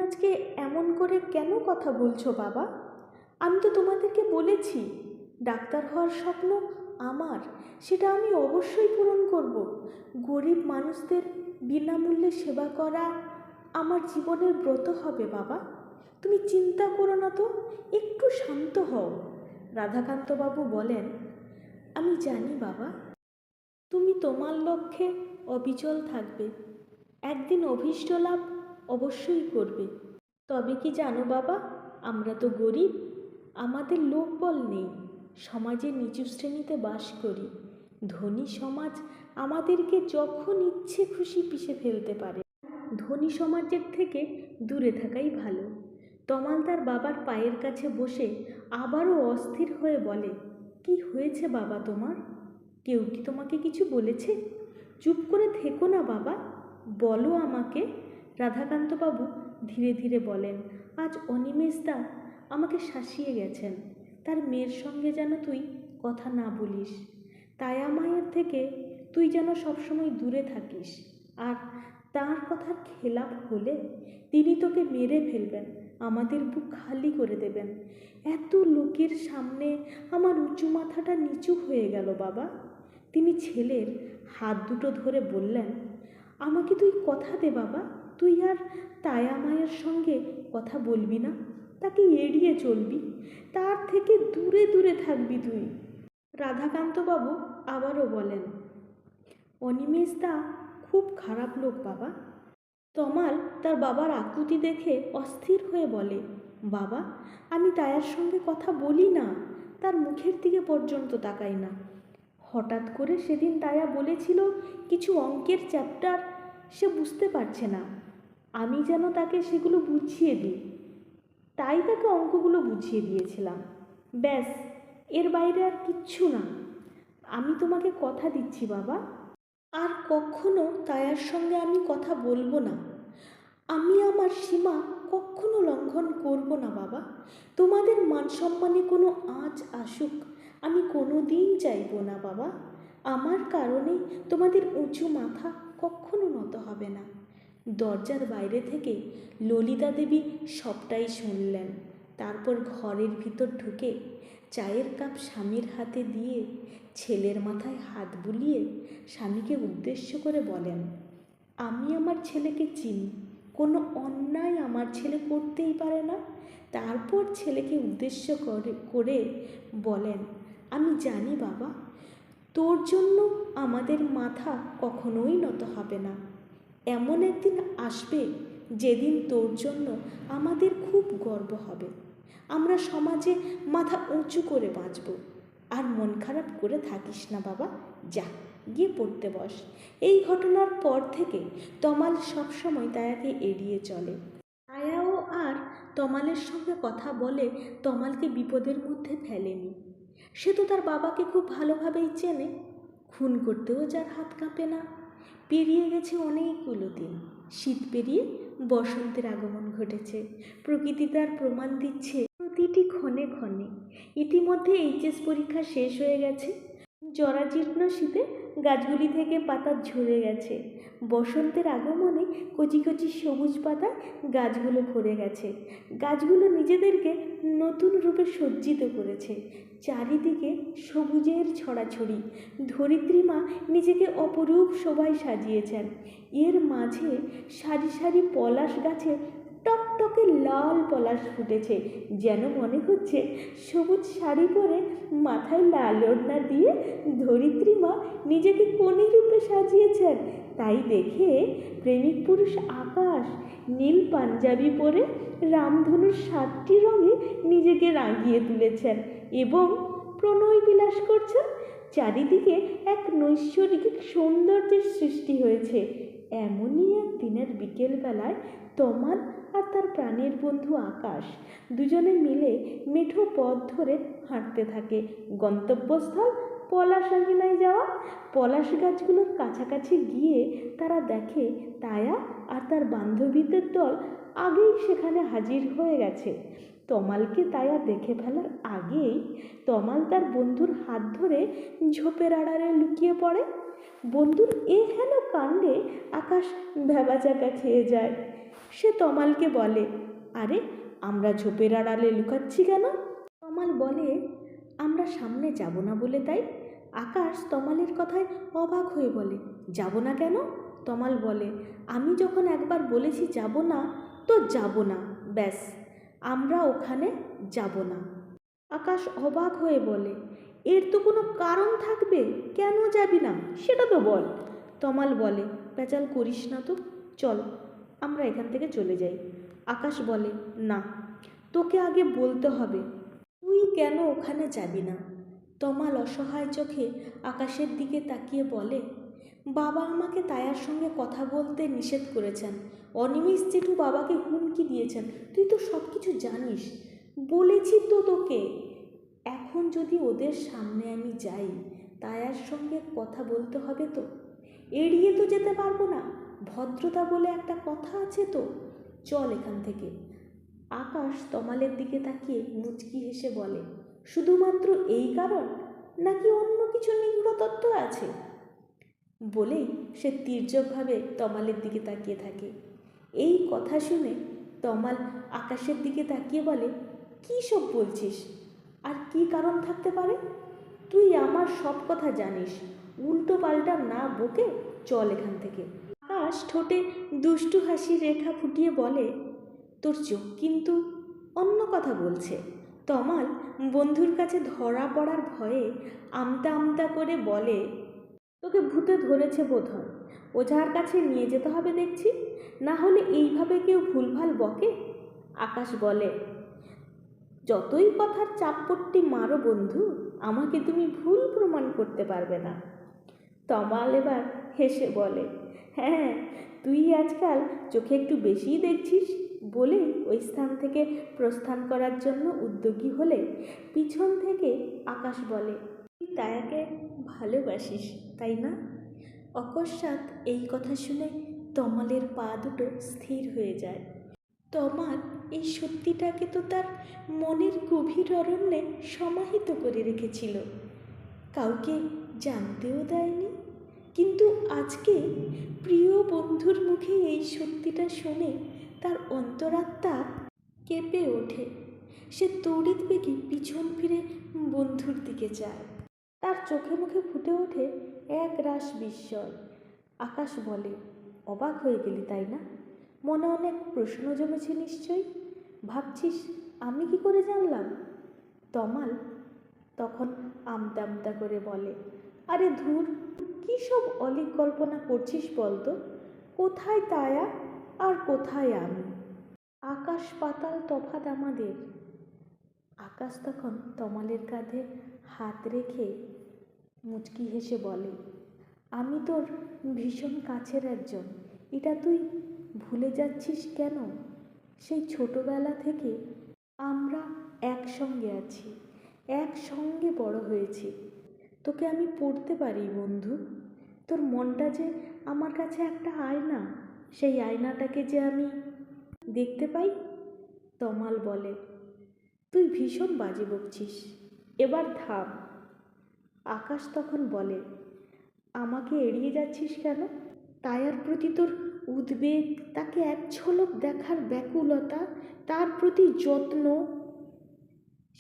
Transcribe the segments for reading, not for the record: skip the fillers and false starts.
আজকে এমন করে কেন কথা বলছো বাবা? আমি তো তোমাদেরকে বলেছি ডাক্তার হওয়ার স্বপ্ন আমার, সেটা আমি অবশ্যই পূরণ করব। গরিব মানুষদের বিনামূল্যে সেবা করা আমার জীবনের ব্রত হবে বাবা। তুমি চিন্তা করো না তো, একটু শান্ত হও। রাধাকান্তবাবু বলেন, আমি জানি বাবা, তুমি তোমার লক্ষ্যে অবিচল থাকবে, একদিন অভীষ্ট লাভ অবশ্যই করবে। তবে কি জানো বাবা, আমরা তো গরিব, আমাদের লোকবল নেই, সমাজের নিচু শ্রেণীতে বাস করি। ধনী সমাজ আমাদেরকে যখন ইচ্ছে খুশি পিষে ফেলতে পারে। ধনী সমাজের থেকে দূরে থাকাই ভালো। তমাল তার বাবার পায়ের কাছে বসে আবারও অস্থির হয়ে বলে, কি হয়েছে বাবা তোমার? কেউ কি তোমাকে কিছু বলেছে? চুপ করে থেকো না বাবা, বলো আমাকে। রাধাকান্তবাবু ধীরে ধীরে বলেন, আজ অনিমেষদা আমাকে শাসিয়ে গেছেন। তার মেয়ের সঙ্গে যেন তুই কথা না বলিস, তায়া মায়ের থেকে তুই যেন সবসময় দূরে থাকিস। আর তার কথার খেলাপ হলে তিনি তোকে মেরে ফেলবেন, আমাদের বুক খালি করে দেবেন। এত লোকের সামনে আমার উঁচু মাথাটা নিচু হয়ে গেল বাবা। তিনি ছেলের হাত দুটো ধরে বললেন, আমাকে তুই কথা দে বাবা, তুই আর তায়া মায়ের সঙ্গে কথা বলবি না, তাকে এড়িয়ে চলবি, তার থেকে দূরে দূরে থাকবি তুই। রাধাকান্তবাবু আবারও বলেন, অনিমেষদা খুব খারাপ লোক বাবা। তমাল তার বাবার আকুতি দেখে অস্থির হয়ে বলে, বাবা, আমি তায়ার সঙ্গে কথা বলি না, তার মুখের দিকে পর্যন্ত তাকাই না। হঠাৎ করে সেদিন তায়া বলেছিল কিছু অঙ্কের চ্যাপ্টার সে বুঝতে পারছে না, আমি যেন তাকে সেগুলো বুঝিয়ে দিই, তাই তাকে অঙ্কগুলো বুঝিয়ে দিয়েছিলাম। ব্যাস, এর বাইরে আর কিচ্ছু না। আমি তোমাকে কথা দিচ্ছি বাবা, আর কখনো তায়ার সঙ্গে আমি কথা বলবো না। আমি আমার সীমা কখনো লঙ্ঘন করব না বাবা। তোমাদের মান সম্মানে কোনো আঁচ আসুক আমি কোনো দিন চাইব না বাবা। আমার কারণে তোমাদের উঁচু মাথা কখনো নত হবে না। দরজার বাইরে থেকে ললিতা দেবী সবটাই শুনলেন। তারপর ঘরের ভিতর ঢুকে চায়ের কাপ স্বামীর হাতে দিয়ে ছেলের মাথায় হাত বুলিয়ে স্বামীকে উদ্দেশ্য করে বলেন, আমি আমার ছেলেকে চিনি, কোনো অন্যায় আমার ছেলে করতেই পারে না। তারপর ছেলেকে উদ্দেশ্য করে বলেন, আমি জানি বাবা, তোর জন্য আমাদের মাথা কখনোই নত হবে না। এমন একদিন আসবে যেদিন তোর জন্য আমাদের খুব গর্ব হবে। আমরা সমাজে মাথা উঁচু করে বাঁচব। আর মন খারাপ করে থাকিস না বাবা, যা গিয়ে পড়তে বস। এই ঘটনার পর থেকে তমাল সবসময় তায়াকে এড়িয়ে চলে। তায়াও আর তমালের সঙ্গে কথা বলে তমালকে বিপদের মধ্যে ফেলেনি। সে তো তার বাবাকে খুব ভালোভাবেই চেনে, খুন করতেও যার হাত কাঁপে না। পেরিয়ে গেছে অনেকগুলো দিন, শীত পেরিয়ে বসন্তের আগমন ঘটেছে। প্রকৃতি তার প্রমাণ দিচ্ছে প্রতিটি ক্ষণে ক্ষণে। ইতিমধ্যে এইচএস পরীক্ষা শেষ হয়ে গেছে। জরাজীর্ণ শীতে গাছগুলি থেকে পাতা ঝরে গেছে। বসন্তের আগমনে কচি কচি সবুজ পাতায় গাছগুলো ভরে গেছে। গাছগুলো নিজেদেরকে নতুন রূপে সজ্জিত করেছে। চারিদিকে সবুজের ছড়াছড়ি। ধরিত্রী মা নিজেকে অপরূপ শোভায় সাজিয়েছেন। এর মাঝে সারি সারি পলাশ গাছে টকটকে লাল পলাশ ফুটেছে, যেন মনে হচ্ছে সবুজ শাড়ি পরে মাথায় লাল ওড়না দিয়ে ধরিত্রী মা নিজেকে কোনি রূপে সাজিয়েছেন। তাই দেখে প্রেমিক পুরুষ আকাশ নীল পাঞ্জাবি পরে রামধনুর 7টি রঙে নিজেকে রাঙিয়ে তুলেছেন এবং প্রণয় বিলাস করছেন। চারিদিকে এক নৈসর্গিক সৌন্দর্যের সৃষ্টি হয়েছে। এমনই এক দিনের বিকেলবেলায় তমাল আর তার প্রাণের বন্ধু আকাশ দুজনে মিলে মেঠো পথ ধরে হাঁটতে থাকে। গন্তব্যস্থল পলাশ আঙিনায় যাওয়া। পলাশ গাছগুলোর কাছাকাছি গিয়ে তারা দেখে তায়া আর তার বান্ধবীদের দল আগেই সেখানে হাজির হয়ে গেছে। তমালকে তায়া দেখে ফেলার আগেই তমাল তার বন্ধুর হাত ধরে ঝোপের আড়ালে লুকিয়ে পড়ে। বন্ধুর এ হেন কাণ্ডে আকাশ ভ্যাবাচাকা খেয়ে যায়। সে তমালকে বলে, আরে আমরা ঝোপের আড়ালে লুকাচ্ছি কেন? তমাল বলে, আমরা সামনে যাব না বলে তাই। আকাশ তমালের কথায় অবাক হয়ে বলে, যাব না কেন? তমাল বলে, আমি যখন একবার বলেছি যাব না তো যাব না, ব্যাস, আমরা ওখানে যাব না। আকাশ অবাক হয়ে বলে, এর তো কোনো কারণ থাকবে, কেন যাবি না সেটা তো বল। তমাল বলে, পেঁচাল করিস না তো, চল আমরা এখান থেকে চলে যাই। আকাশ বলে, না, তোকে আগে বলতে হবে তুই কেন ওখানে যাবি না। তমাল অসহায় চোখে আকাশের দিকে তাকিয়ে বলে, বাবা আমাকে তায়ার সঙ্গে কথা বলতে নিষেধ করেছেন, অনিমেষ জেঠু বাবাকে হুমকি দিয়েছেন, তুই তো সব কিছু জানিস, বলেছি তো তোকে। এখন যদি ওদের সামনে আমি যাই, তায়ার সঙ্গে কথা বলতে হবে তো, এড়িয়ে তো যেতে পারবো না, ভদ্রতা বলে একটা কথা আছে তো, চল এখান থেকে। আকাশ তমালের দিকে তাকিয়ে মুচকি হেসে বলে, শুধুমাত্র এই কারণ, নাকি অন্য কিছু নিগূঢ় তত্ত্ব আছে? বলেই সে তীর্যকভাবে তমালের দিকে তাকিয়ে থাকে। এই কথা শুনে তমাল আকাশের দিকে তাকিয়ে বলে, কী সব বলছিস? আর কি কারণ থাকতে পারে? তুই আমার সব কথা জানিস, উল্টো পাল্টা না বকে চল এখান থেকে। আকাশ ঠোঁটে দুষ্টু হাসির রেখা ফুটিয়ে বলে, তোর চোখ কিন্তু অন্য কথা বলছে। তমাল বন্ধুর কাছে ধরা পড়ার ভয়ে আমতা আমতা করে বলে, তোকে ভূতে ধরেছে বোধহয়, ওঝার কাছে নিয়ে যেতে হবে দেখছি, না হলে এইভাবে কেউ ভুলভাল বকে। আকাশ বলে, যতই কথার চাপপট্টি মারো বন্ধু, আমাকে তুমি ভুল প্রমাণ করতে পারবে না। তমাল এবার হেসে বলে, হ্যাঁ, তুই আজকাল চোখে একটু বেশিই দেখছিস। বলেই ওই স্থান থেকে প্রস্থান করার জন্য উদ্যোগী হলে পিছন থেকে আকাশ বলে, তুই তায়াকে ভালোবাসিস তাই না? অকস্মাৎ এই কথা শুনে তমালের পা দুটো স্থির হয়ে যায়। তমাল এই সত্যিটাকে তো তার মনের গভীর অরণ্যে সমাহিত করে রেখেছিল, কাউকে জানতেও দেয়নি। কিন্তু আজকে প্রিয় বন্ধুর মুখে এই সত্যিটা শুনে তার অন্তরাত্মা কেঁপে ওঠে। সে তড়িৎ বেগে পিছন ফিরে বন্ধুর দিকে যায়। তার চোখে মুখে ফুটে ওঠে এক রাশ বিস্ময়। আকাশ বলে, অবাক হয়ে গেলি তাই না? মনে অনেক প্রশ্ন জমেছে নিশ্চয়ই, ভাবছিস আমি কি করে জানলাম? তমাল তখন আমতা আমতা করে বলে, আরে ধুর, কী সব অলীক কল্পনা করছিস বলতো? কোথায় তায়া আর কোথায় আমি? আকাশ পাতাল তফাৎ আমাদের। আকাশ তখন তমালের কাঁধে হাত রেখে মুচকি হেসে বলে, আমি তোর ভীষণ কাছের একজন, এটা তুই ভুলে যাচ্ছিস কেন? সেই ছোটবেলা থেকে আমরা একসঙ্গে আছি, একসঙ্গে বড় হয়েছি। তোকে আমি পড়তে পারি বন্ধু, তোর মনটা যে আমার কাছে একটা আয়না, সেই আয়নাটাকে যে আমি দেখতে পাই। তমাল বলে, তুই ভীষণ বাজে বকছিস, এবার থাম। আকাশ তখন বলে, আমাকে এড়িয়ে যাচ্ছিস কেন? তায়ার প্রতি তোর উদ্বেগ, তাকে এক ঝলক দেখার ব্যাকুলতা, তার প্রতি যত্ন,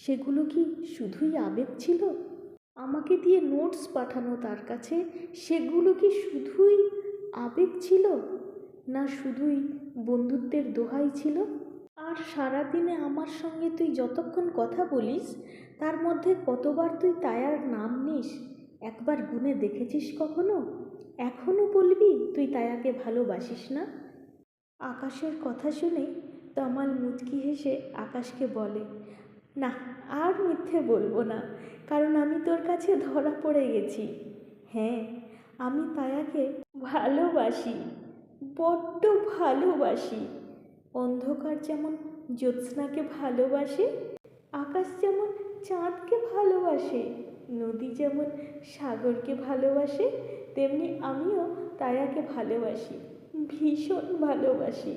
সেগুলো কি শুধুই আবেগ ছিল? আমাকে দিয়ে নোটস পাঠানো তার কাছে, সেগুলো কি শুধুই আবেগ ছিল, না শুধুই বন্ধুত্বের দোহাই ছিল? আর সারাদিনে আমার সঙ্গে তুই যতক্ষণ কথা বলিস, তার মধ্যে কতবার তুই তায়ার নাম নিস, একবার গুনে দেখেছিস কখনো? এখনও বলবি তুই তায়াকে ভালোবাসিস না? আকাশের কথা শুনে তমাল মুচকি হেসে আকাশকে বলে, না, আর মিথ্যে বলবো না, কারণ আমি তোর কাছে ধরা পড়ে গেছি। হ্যাঁ, আমি তায়াকে ভালোবাসি, বড্ড ভালোবাসি। অন্ধকার যেমন জ্যোৎস্নাকে ভালোবাসে, আকাশ যেমন চাঁদকে ভালোবাসে, নদী যেমন সাগরকে ভালোবাসে, তেমনি আমিও তায়াকে ভালোবাসি, ভীষণ ভালোবাসি।